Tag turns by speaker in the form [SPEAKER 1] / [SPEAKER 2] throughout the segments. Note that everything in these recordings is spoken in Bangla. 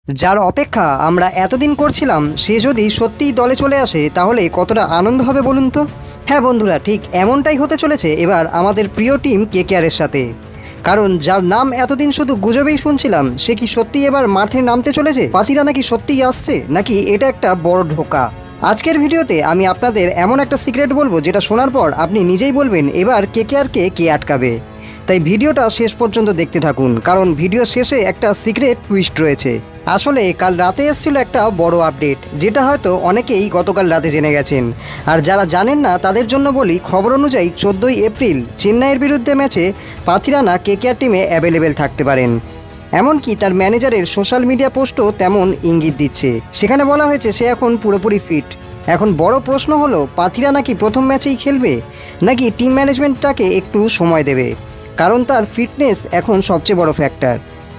[SPEAKER 1] যার অপেক্ষা আমরা এতদিন করছিলাম সে যদি সত্যিই দলে চলে আসে তাহলে কতটা আনন্দ হবে বলুন তো। হ্যাঁ বন্ধুরা, ঠিক এমনটাই হতে চলেছে এবার আমাদের প্রিয় টিম কেকেআরের সাথে। কারণ যার নাম এতদিন শুধু গুজবেই শুনছিলাম সে কি সত্যিই এবার মাঠে নামতে চলেছে? পাতিরা নাকি সত্যিই আসছে, নাকি এটা একটা বড় ধোঁকা? আজকের ভিডিওতে আমি আপনাদের এমন একটা সিক্রেট বলবো যেটা শোনার পর আপনি নিজেই বলবেন এবার কেকেআরকে কে আটকাবে। তাই ভিডিওটা শেষ পর্যন্ত দেখতে থাকুন, কারণ ভিডিও শেষে একটা সিক্রেট টুইস্ট রয়েছে। আসলে কাল রাতে এসেছিল একটা বড় আপডেট, যেটা হয়তো অনেকেই গতকাল রাতে জেনে গেছেন। আর যারা জানেন না তাদের জন্য বলি, খবর অনুযায়ী 14ই এপ্রিল চেন্নাইয়ের বিরুদ্ধে ম্যাচে পাথিরানা কেকেআর টিমে অ্যাভেলেবেল থাকতে পারেন। এমনকি তার ম্যানেজারের সোশ্যাল মিডিয়া পোস্টও তেমন ইঙ্গিত দিচ্ছে। সেখানে বলা হয়েছে সে এখন পুরোপুরি ফিট। এখন বড় প্রশ্ন হলো, পাথিরানা কি প্রথম ম্যাচেই খেলবে, নাকি টিম ম্যানেজমেন্টটাকে একটু সময় দেবে? কারণ তার ফিটনেস এখন সবচেয়ে বড় ফ্যাক্টর।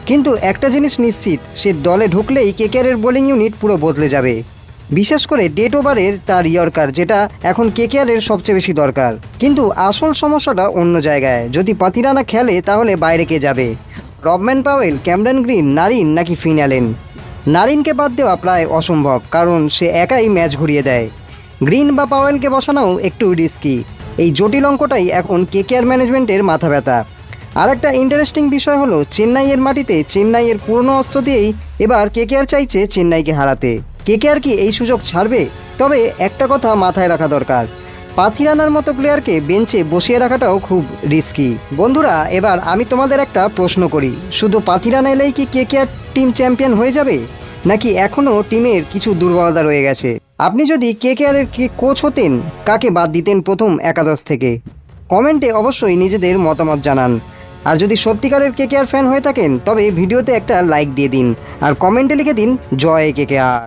[SPEAKER 1] কিন্তু একটা জিনিস নিশ্চিত, সে দলে ঢুকলেই কেকেআরের বোলিং ইউনিট পুরো বদলে যাবে। বিশেষ করে ডেড ওভারের তার ইয়র্কার, যেটা এখন কেকেআরের সবচেয়ে বেশি দরকার। কিন্তু আসল সমস্যাটা অন্য জায়গায়। যদি পাথিরানা খেলে তাহলে বাইরে কে যাবে? Rovman Powell, Cameron green, Narine নাকি ফিন অ্যালেন? নারিনকে বাদ দেওয়া প্রায় অসম্ভব, কারণ সে একাই ম্যাচ ঘুরিয়ে দেয়। গ্রিন বা পাওয়েলকে বসানোও একটু রিস্কি। এই জটিল অঙ্কটাই এখন কেকেআর ম্যানেজমেন্টের মাথা ব্যথা। আর একটা ইন্টারেস্টিং বিষয় হলো, চেন্নাইয়ের মাটিতে চেন্নাইয়ের পুরনো অস্ত্র দিয়েই এবার কেকেআর চাইছে চেন্নাইকে হারাতে। কেকেআর কি এই সুযোগ ছাড়বে? তবে একটা কথা মাথায় রাখা দরকার, পাথিরানার মতো প্লেয়ারকে বেঞ্চে বসিয়ে রাখাটাও খুব রিস্কি। বন্ধুরা, এবার আমি তোমাদের একটা প্রশ্ন করি, শুধু পাথিরানা এলেই কি কেকেআর টিম চ্যাম্পিয়ন হয়ে যাবে, নাকি এখনও টিমের কিছু দুর্বলতা রয়ে গেছে? আপনি যদি কেকেআরের কোচ হতেন, কাকে বাদ দিতেন প্রথম একাদশ থেকে? কমেন্টে অবশ্যই নিজেদের মতামত জানান। আর যদি সত্যিকারের কেকেআর ফ্যান হয়ে থাকেন তবে ভিডিওতে একটা লাইক দিয়ে দিন আর কমেন্টে লিখে দিন জয় কেকেআর।